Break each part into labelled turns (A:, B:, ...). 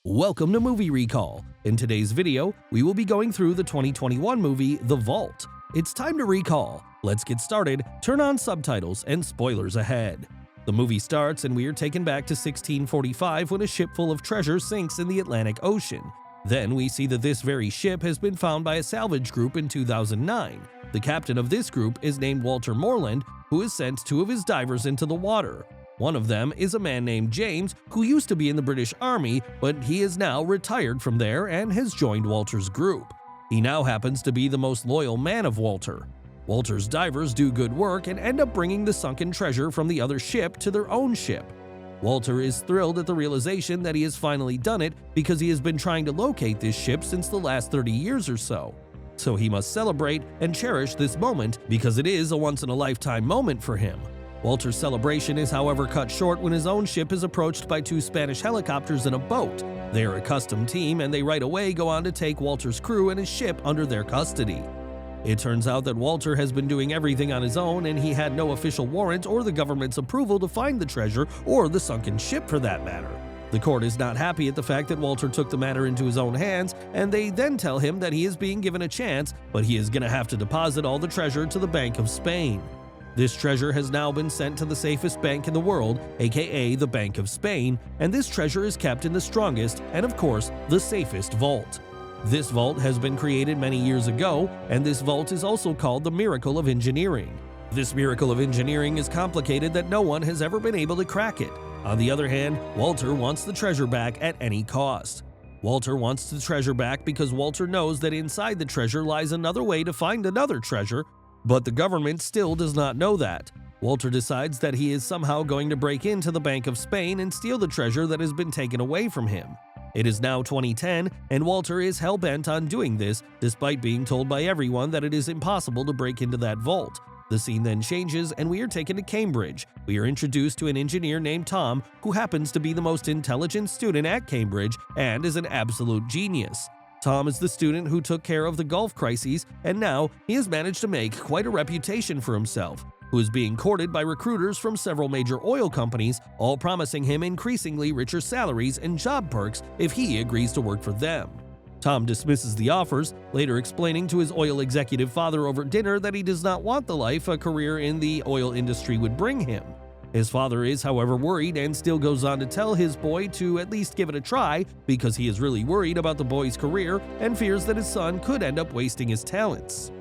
A: Welcome to Movie Recall. In today's video, we will be going through the 2021 movie The Vault. It's time to recall. Let's get started, turn on subtitles, and spoilers ahead. The movie starts and we are taken back to 1645 when a ship full of treasure sinks in the Atlantic Ocean. Then we see that this very ship has been found by a salvage group in 2009. The captain of this group is named Walter Moreland, who has sent two of his divers into the water. One of them is a man named James, who used to be in the British Army, but he is now retired from there and has joined Walter's group. He now happens to be the most loyal man of Walter. Walter's divers do good work and end up bringing the sunken treasure from the other ship to their own ship. Walter is thrilled at the realization that he has finally done it because he has been trying to locate this ship since the last 30 years or so. So he must celebrate and cherish this moment because it is a once-in-a-lifetime moment for him. Walter's celebration is however cut short when his own ship is approached by two Spanish helicopters and a boat. They are a custom team and they right away go on to take Walter's crew and his ship under their custody. It turns out that Walter has been doing everything on his own and he had no official warrant or the government's approval to find the treasure or the sunken ship for that matter. The court is not happy at the fact that Walter took the matter into his own hands, and they then tell him that he is being given a chance, but he is going to have to deposit all the treasure to the Bank of Spain. This treasure has now been sent to the safest bank in the world, aka the Bank of Spain, and this treasure is kept in the strongest and of course the safest vault. This vault has been created many years ago, and this vault is also called the Miracle of Engineering. This miracle of engineering is complicated that no one has ever been able to crack it. On the other hand, Walter wants the treasure back at any cost. Walter wants the treasure back because Walter knows that inside the treasure lies another way to find another treasure, but the government still does not know that. Walter decides that he is somehow going to break into the Bank of Spain and steal the treasure that has been taken away from him. It is now 2010, and Walter is hell-bent on doing this, despite being told by everyone that it is impossible to break into that vault. The scene then changes, and we are taken to Cambridge. We are introduced to an engineer named Tom, who happens to be the most intelligent student at Cambridge and is an absolute genius. Tom is the student who took care of the Gulf crises, and now he has managed to make quite a reputation for himself, who is being courted by recruiters from several major oil companies, all promising him increasingly richer salaries and job perks if he agrees to work for them. Tom dismisses the offers, later explaining to his oil executive father over dinner that he does not want the life a career in the oil industry would bring him. His father is, however, worried and still goes on to tell his boy to at least give it a try because he is really worried about the boy's career and fears that his son could end up wasting his talents.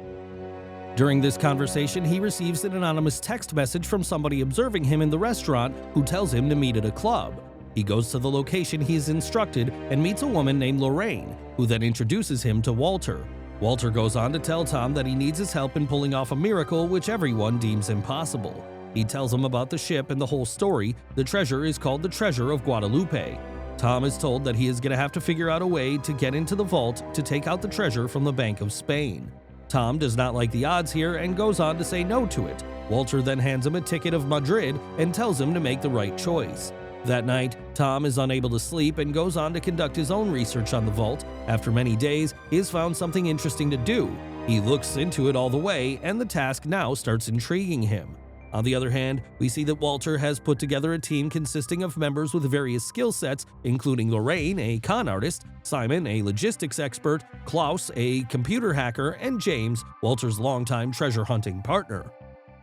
A: During this conversation, he receives an anonymous text message from somebody observing him in the restaurant who tells him to meet at a club. He goes to the location he is instructed and meets a woman named Lorraine, who then introduces him to Walter. Walter goes on to tell Tom that he needs his help in pulling off a miracle which everyone deems impossible. He tells him about the ship and the whole story. The treasure is called the Treasure of Guadalupe. Tom is told that he is going to have to figure out a way to get into the vault to take out the treasure from the Bank of Spain. Tom does not like the odds here and goes on to say no to it. Walter then hands him a ticket of Madrid and tells him to make the right choice. That night, Tom is unable to sleep and goes on to conduct his own research on the vault. After many days, he has found something interesting to do. He looks into it all the way, and the task now starts intriguing him. On the other hand, we see that Walter has put together a team consisting of members with various skill sets, including Lorraine, a con artist, Simon, a logistics expert, Klaus, a computer hacker, and James, Walter's longtime treasure hunting partner.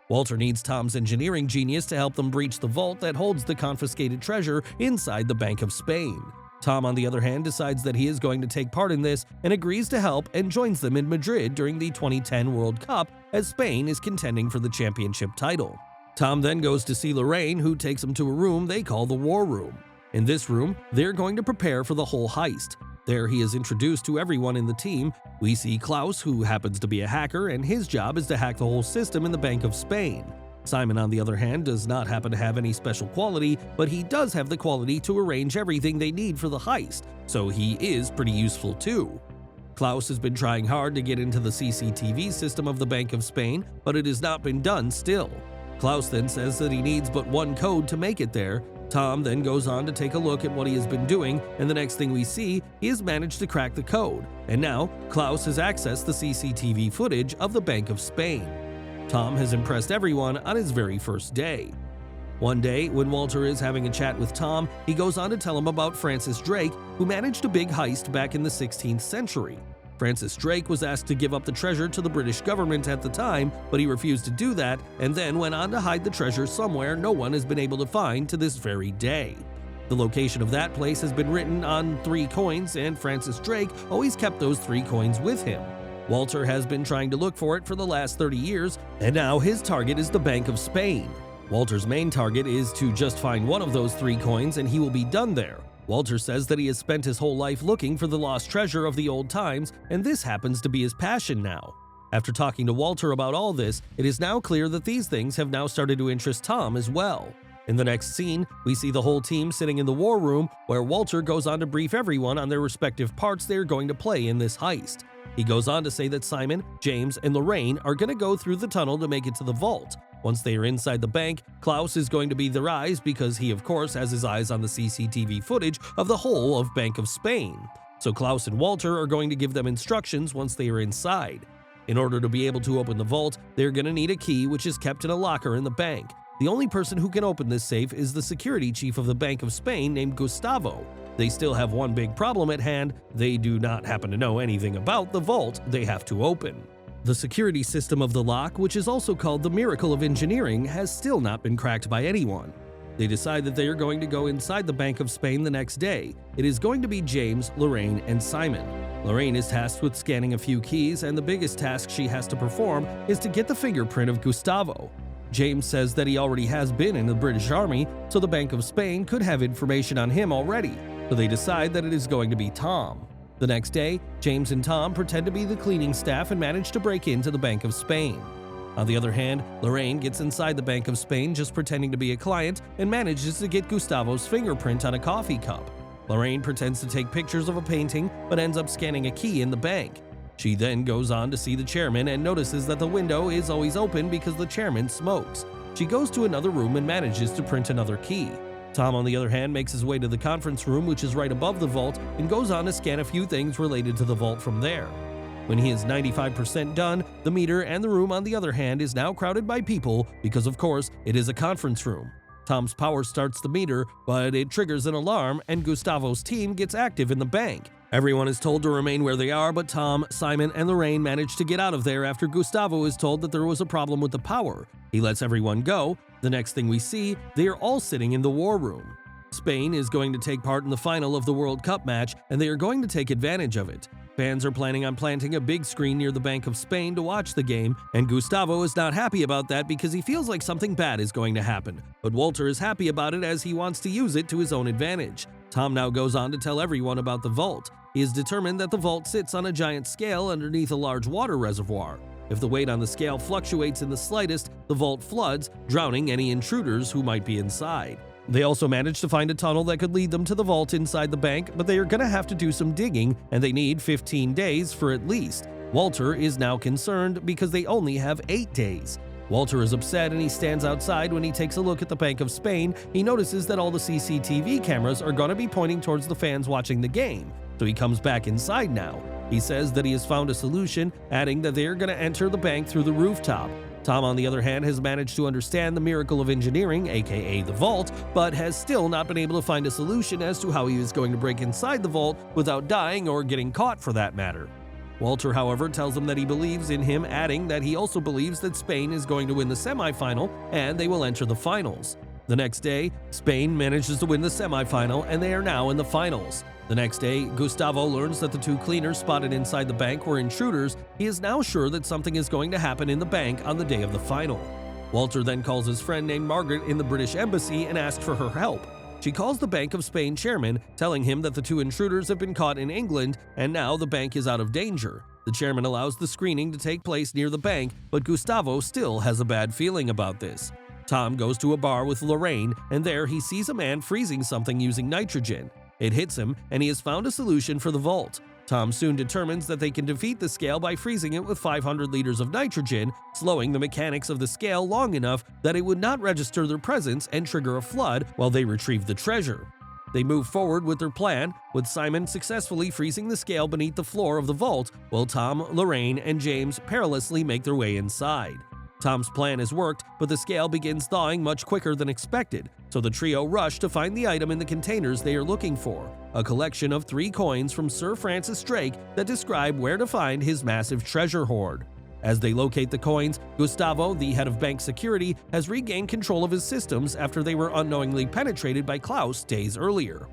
A: Walter needs Tom's engineering genius to help them breach the vault that holds the confiscated treasure inside the Bank of Spain. Tom, on the other hand, decides that he is going to take part in this and agrees to help and joins them in Madrid during the 2010 World Cup as Spain is contending for the championship title. Tom then goes to see Lorraine, who takes him to a room they call the War Room. In this room, they're going to prepare for the whole heist. There he is introduced to everyone in the team. We see Klaus, who happens to be a hacker, and his job is to hack the whole system in the Bank of Spain. Simon, on the other hand, does not happen to have any special quality, but he does have the quality to arrange everything they need for the heist, so he is pretty useful too. Klaus has been trying hard to get into the CCTV system of the Bank of Spain, but it has not been done still. Klaus then says that he needs but one code to make it there. Tom then goes on to take a look at what he has been doing, and the next thing we see, he has managed to crack the code, and now Klaus has accessed the CCTV footage of the Bank of Spain. Tom has impressed everyone on his very first day. One day, when Walter is having a chat with Tom, he goes on to tell him about Francis Drake, who managed a big heist back in the 16th century. Francis Drake was asked to give up the treasure to the British government at the time, but he refused to do that and then went on to hide the treasure somewhere no one has been able to find to this very day. The location of that place has been written on 3 coins, and Francis Drake always kept those 3 coins with him. Walter has been trying to look for it for the last 30 years, and now his target is the Bank of Spain. Walter's main target is to just find one of those 3 coins and he will be done there. Walter says that he has spent his whole life looking for the lost treasure of the old times, and this happens to be his passion now. After talking to Walter about all this, it is now clear that these things have now started to interest Tom as well. In the next scene, we see the whole team sitting in the war room, where Walter goes on to brief everyone on their respective parts they are going to play in this heist. He goes on to say that Simon, James, and Lorraine are going to go through the tunnel to make it to the vault. Once they are inside the bank, Klaus is going to be their eyes because he of course has his eyes on the CCTV footage of the whole of Bank of Spain. So Klaus and Walter are going to give them instructions once they are inside. In order to be able to open the vault, they're going to need a key which is kept in a locker in the bank. The only person who can open this safe is the security chief of the Bank of Spain named Gustavo. They still have one big problem at hand: they do not happen to know anything about the vault they have to open. The security system of the lock, which is also called the miracle of engineering, has still not been cracked by anyone. They decide that they are going to go inside the Bank of Spain the next day. It is going to be James, Lorraine, and Simon. Lorraine is tasked with scanning a few keys, and the biggest task she has to perform is to get the fingerprint of Gustavo. James says that he already has been in the British Army, so the Bank of Spain could have information on him already, so they decide that it is going to be Tom. The next day, James and Tom pretend to be the cleaning staff and manage to break into the Bank of Spain. On the other hand, Lorraine gets inside the Bank of Spain just pretending to be a client and manages to get Gustavo's fingerprint on a coffee cup. Lorraine pretends to take pictures of a painting but ends up scanning a key in the bank. She then goes on to see the chairman and notices that the window is always open because the chairman smokes. She goes to another room and manages to print another key. Tom, on the other hand, makes his way to the conference room, which is right above the vault, and goes on to scan a few things related to the vault from there. When he is 95% done, the meter and the room, on the other hand, is now crowded by people because, of course, it is a conference room. Tom's power starts the meter, but it triggers an alarm, and Gustavo's team gets active in the bank. Everyone is told to remain where they are, but Tom, Simon, and Lorraine manage to get out of there after Gustavo is told that there was a problem with the power. He lets everyone go. The next thing we see, they are all sitting in the war room. Spain is going to take part in the final of the World Cup match, and they are going to take advantage of it. Fans are planning on planting a big screen near the Bank of Spain to watch the game, and Gustavo is not happy about that because he feels like something bad is going to happen. But Walter is happy about it as he wants to use it to his own advantage. Tom now goes on to tell everyone about the vault. He is determined that the vault sits on a giant scale underneath a large water reservoir. If the weight on the scale fluctuates in the slightest, the vault floods, drowning any intruders who might be inside. They also manage to find a tunnel that could lead them to the vault inside the bank, but they are going to have to do some digging, and they need 15 days for at least. Walter is now concerned because they only have 8 days. Walter is upset and he stands outside. When he takes a look at the Bank of Spain, he notices that all the CCTV cameras are going to be pointing towards the fans watching the game, so he comes back inside now. He says that he has found a solution, adding that they are going to enter the bank through the rooftop. Tom, on the other hand, has managed to understand the miracle of engineering, aka the vault, but has still not been able to find a solution as to how he is going to break inside the vault without dying or getting caught for that matter. Walter, however, tells him that he believes in him, adding that he also believes that Spain is going to win the semifinal and they will enter the finals. The next day, Spain manages to win the semifinal and they are now in the finals. The next day, Gustavo learns that the 2 cleaners spotted inside the bank were intruders. He is now sure that something is going to happen in the bank on the day of the final. Walter then calls his friend named Margaret in the British Embassy and asks for her help. She calls the Bank of Spain chairman, telling him that the 2 intruders have been caught in England and now the bank is out of danger. The chairman allows the screening to take place near the bank, but Gustavo still has a bad feeling about this. Tom goes to a bar with Lorraine, and there he sees a man freezing something using nitrogen. It hits him, and he has found a solution for the vault. Tom soon determines that they can defeat the scale by freezing it with 500 liters of nitrogen, slowing the mechanics of the scale long enough that it would not register their presence and trigger a flood while they retrieve the treasure. They move forward with their plan, with Simon successfully freezing the scale beneath the floor of the vault, while Tom, Lorraine, and James perilously make their way inside. Tom's plan has worked, but the scale begins thawing much quicker than expected, so the trio rush to find the item in the containers they are looking for, a collection of 3 coins from Sir Francis Drake that describe where to find his massive treasure hoard. As they locate the coins, Gustavo, the head of bank security, has regained control of his systems after they were unknowingly penetrated by Klaus days earlier.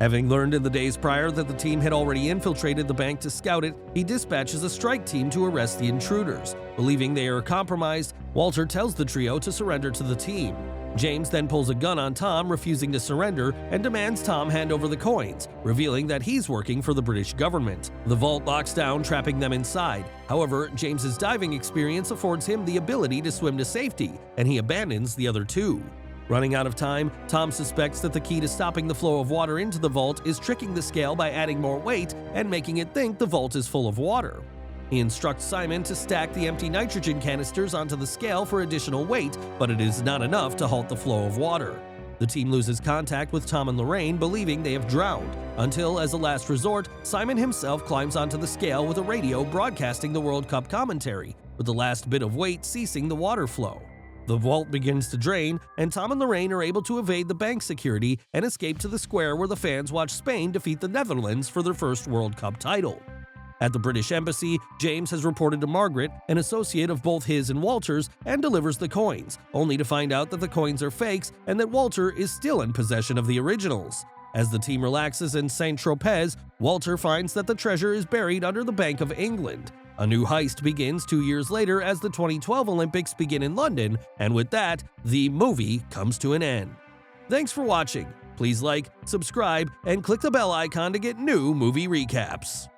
A: Having learned in the days prior that the team had already infiltrated the bank to scout it, he dispatches a strike team to arrest the intruders. Believing they are compromised, Walter tells the trio to surrender to the team. James then pulls a gun on Tom, refusing to surrender, and demands Tom hand over the coins, revealing that he's working for the British government. The vault locks down, trapping them inside. However, James's diving experience affords him the ability to swim to safety, and he abandons the other 2. Running out of time, Tom suspects that the key to stopping the flow of water into the vault is tricking the scale by adding more weight and making it think the vault is full of water. He instructs Simon to stack the empty nitrogen canisters onto the scale for additional weight, but it is not enough to halt the flow of water. The team loses contact with Tom and Lorraine, believing they have drowned, until, as a last resort, Simon himself climbs onto the scale with a radio broadcasting the World Cup commentary, with the last bit of weight ceasing the water flow. The vault begins to drain, and Tom and Lorraine are able to evade the bank security and escape to the square where the fans watch Spain defeat the Netherlands for their first World Cup title. At the British Embassy, James has reported to Margaret, an associate of both his and Walter's, and delivers the coins, only to find out that the coins are fakes and that Walter is still in possession of the originals. As the team relaxes in Saint-Tropez, Walter finds that the treasure is buried under the Bank of England. A new heist begins 2 years later as the 2012 Olympics begin in London, and with that, the movie comes to an end. Thanks for watching. Please like, subscribe, and click the bell icon to get new movie recaps.